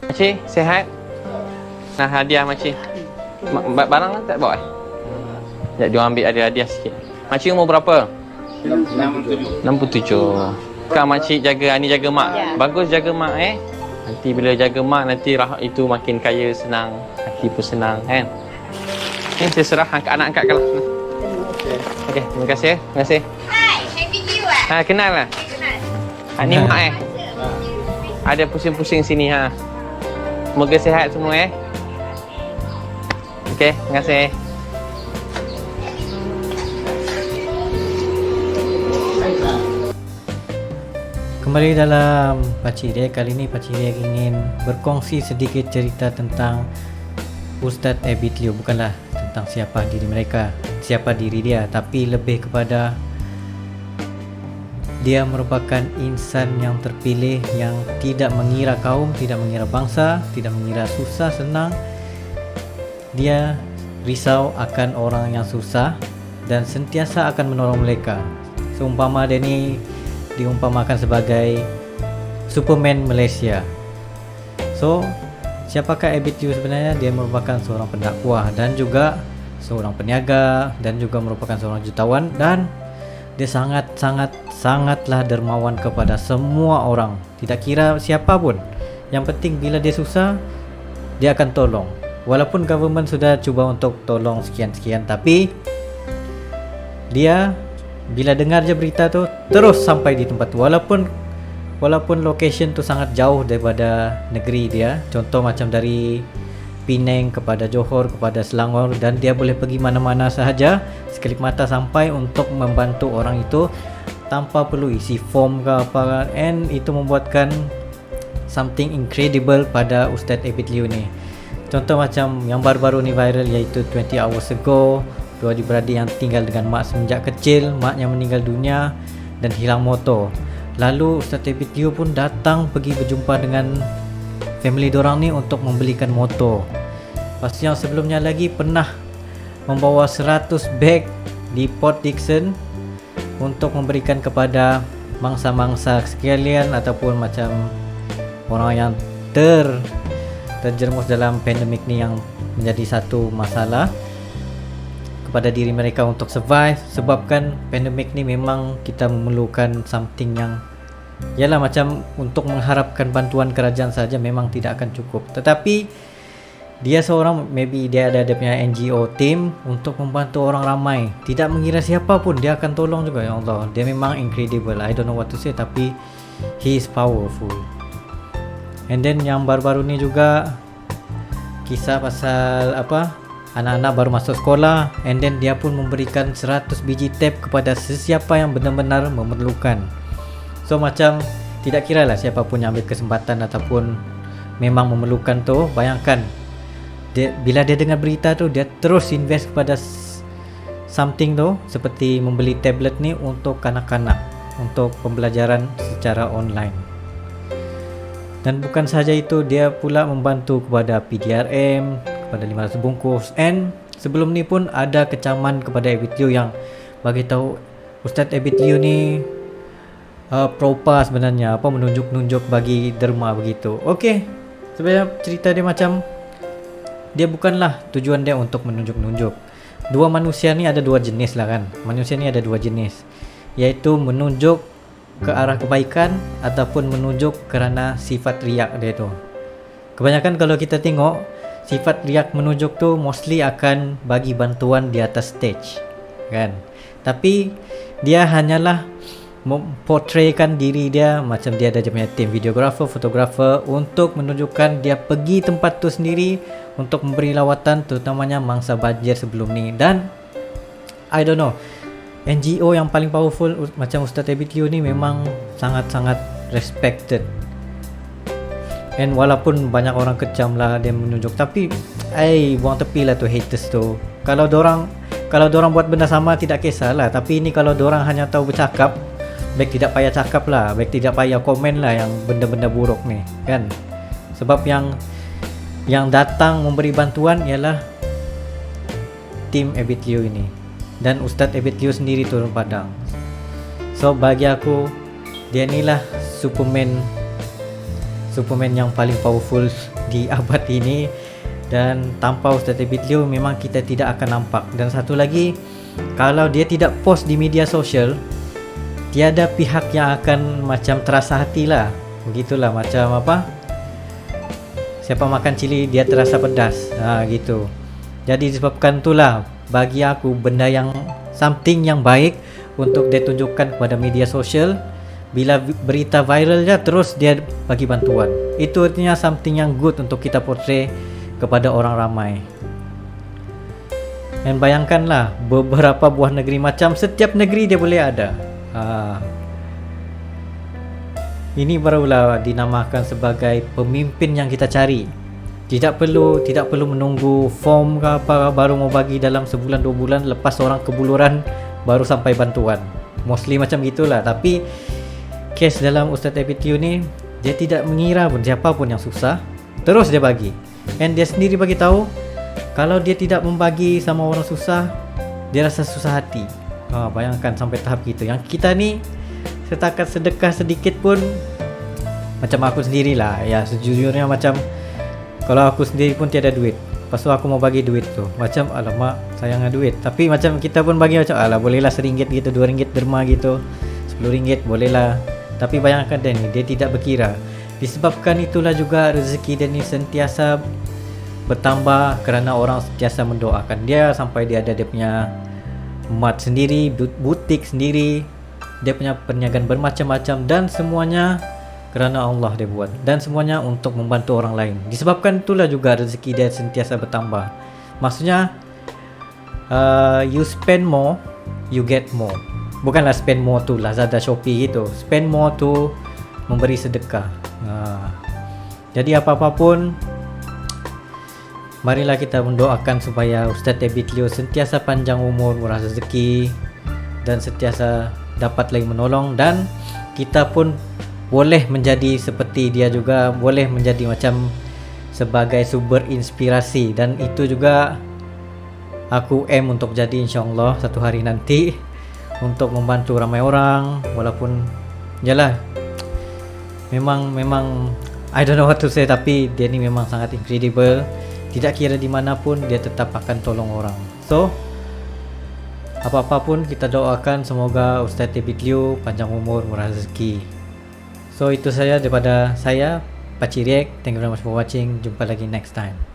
Makcik, sihat? Nah, hadiah makcik. Barang tak bawa? Sekejap, dia ambil ada hadiah sikit. Makcik umur berapa? 67. Kan makcik jaga, ni jaga mak. Ya. Bagus jaga mak Nanti bila jaga mak, nanti itu makin kaya, senang. Hati pun senang kan. Saya serah anak angkat kalau. Okey, terima kasih. Terima kasih. Hai, happy you Kenal lah. Ni mak Ada pusing-pusing sini Semoga sihat semua Okey, terima kasih. Kembali dalam Pakcik Dia. Kali ini Pakcik Dia ingin berkongsi sedikit cerita tentang Ustaz Abid Liu. Bukanlah tentang siapa diri dia, tapi lebih kepada dia merupakan insan yang terpilih, yang tidak mengira kaum, tidak mengira bangsa, tidak mengira susah senang. Dia risau akan orang yang susah dan sentiasa akan menolong mereka. Seumpama dia ni diumpamakan sebagai Superman Malaysia. So, siapakah Abid Liu sebenarnya? Dia merupakan seorang pendakwah dan juga seorang peniaga dan juga merupakan seorang jutawan, dan dia sangatlah dermawan kepada semua orang, tidak kira siapa pun. Yang penting bila dia susah, dia akan tolong. Walaupun government sudah cuba untuk tolong sekian-sekian, tapi dia bila dengar je berita tu terus sampai di tempat tu, walaupun location tu sangat jauh daripada negeri dia. Contoh macam dari Penang kepada Johor kepada Selangor, dan dia boleh pergi mana-mana sahaja sekelip mata sampai untuk membantu orang itu tanpa perlu isi form ke apa, and itu membuatkan something incredible pada Ustaz Abid Liu ni. Contoh macam yang baru-baru ni viral, iaitu 20 hours ago, dua adik-beradik yang tinggal dengan mak semenjak kecil, maknya meninggal dunia dan hilang motor. Lalu Ustaz Abid Liu pun datang pergi berjumpa dengan family dorang ni untuk membelikan motor. Lepas tu yang sebelumnya lagi pernah membawa 100 beg di Port Dickson untuk memberikan kepada mangsa-mangsa sekalian, ataupun macam orang yang terjerumus dalam pandemik ni, yang menjadi satu masalah kepada diri mereka untuk survive. Sebabkan pandemik ni memang kita memerlukan something yang yalah, macam untuk mengharapkan bantuan kerajaan saja memang tidak akan cukup. Tetapi dia seorang, maybe dia ada dia punya NGO team untuk membantu orang ramai, tidak mengira siapa pun dia akan tolong juga. Ya Allah, dia memang incredible. I don't know what to say, tapi he is powerful. And then yang baru-baru ni juga kisah pasal anak-anak baru masuk sekolah, and then dia pun memberikan 100 biji tab kepada sesiapa yang benar-benar memerlukan. So macam tidak kira lah siapa pun yang ambil kesempatan ataupun memang memerlukan tu. Bayangkan bila dia dengar berita tu, dia terus invest kepada something tu, seperti membeli tablet ni untuk kanak-kanak, untuk pembelajaran secara online. Dan bukan sahaja itu, dia pula membantu kepada PDRM, kepada 500 bungkus. And sebelum ni pun ada kecaman kepada Abid Liu yang bagi tahu Ustaz Abid Liu ni propa sebenarnya, menunjuk-nunjuk bagi derma begitu. Okey, sebenarnya cerita dia macam dia bukanlah tujuan dia untuk menunjuk-nunjuk. Dua manusia ni ada dua jenis lah kan. Manusia ni ada dua jenis, iaitu menunjuk ke arah kebaikan ataupun menunjuk kerana sifat riak dia tu. Kebanyakan kalau kita tengok, sifat riak menunjuk tu mostly akan bagi bantuan di atas stage kan. Tapi dia hanyalah memportraykan diri dia macam dia ada punya tim videographer, fotografer, untuk menunjukkan dia pergi tempat tu sendiri untuk memberi lawatan, terutamanya mangsa banjir sebelum ni. Dan I don't know, NGO yang paling powerful macam Ustaz Abid Liu ni memang sangat-sangat respected. And walaupun banyak orang kecam lah dia menunjuk, tapi buang tepi lah tu haters tu. Kalau dorang buat benda sama tidak kisahlah, tapi ni kalau dorang hanya tahu bercakap, baik tidak payah cakap lah, baik tidak payah komen lah yang benda-benda buruk ni kan. Sebab yang datang memberi bantuan ialah tim Abid Liu ini. dan Ustaz Ebit Liu sendiri turun padang. So bagi aku, dia inilah Superman yang paling powerful di abad ini. Dan tanpa Ustaz Ebit Liu memang kita tidak akan nampak. Dan satu lagi, kalau dia tidak post di media sosial, tiada pihak yang akan macam terasa hati lah. Begitulah macam apa, siapa makan cili dia terasa pedas, gitu. Jadi disebabkan itulah bagi aku benda yang something yang baik untuk dia tunjukkan kepada media sosial. Bila berita viral je, terus dia bagi bantuan. Itu artinya something yang good untuk kita portray kepada orang ramai. Dan bayangkanlah beberapa buah negeri, macam setiap negeri dia boleh ada. Ini barulah dinamakan sebagai pemimpin yang kita cari. Tidak perlu menunggu form ke apa, baru mau bagi dalam sebulan 2 bulan, lepas orang kebuluran baru sampai bantuan. Mostly macam gitulah. Tapi kes dalam Ustaz Ebit Liu ni, dia tidak mengira pun siapa pun yang susah, terus dia bagi. And dia sendiri bagi tahu, kalau dia tidak membagi sama orang susah, dia rasa susah hati. Bayangkan sampai tahap gitu. Yang kita ni setakat sedekah sedikit pun, macam aku sendirilah ya, sejujurnya macam kalau aku sendiri pun tiada duit, lepas tu aku mau bagi duit tu, macam alamak sayangnya duit. Tapi macam kita pun bagi macam alah bolehlah RM1 gitu, RM2 derma gitu, RM10 bolehlah. Tapi bayangkan dia ni, dia tidak berkira. Disebabkan itulah juga rezeki dia ni sentiasa bertambah kerana orang sentiasa mendoakan dia, sampai dia ada dia punya mat sendiri, butik sendiri, dia punya perniagaan bermacam-macam, dan semuanya kerana Allah dia buat, dan semuanya untuk membantu orang lain. Disebabkan itulah juga rezeki dia sentiasa bertambah. Maksudnya you spend more, you get more. Bukanlah spend more tu Lazada, Shopee gitu. Spend more tu memberi sedekah. Jadi apa-apa pun, marilah kita mendoakan supaya Ustaz Ebit Liu sentiasa panjang umur, murah rezeki, dan sentiasa dapat lagi menolong. Dan kita pun boleh menjadi seperti dia juga, boleh menjadi macam sebagai sumber inspirasi. Dan itu juga aku aim untuk jadi, insyaAllah satu hari nanti, untuk membantu ramai orang. Walaupun yalah, memang I don't know what to say, tapi dia ni memang sangat incredible. Tidak kira di mana pun dia tetap akan tolong orang. So apa-apa pun kita doakan semoga Ustaz Ebit Liu panjang umur, murah rezeki. So itu saja daripada saya, Pakcik Riek. Thank you very much for watching. Jumpa lagi next time.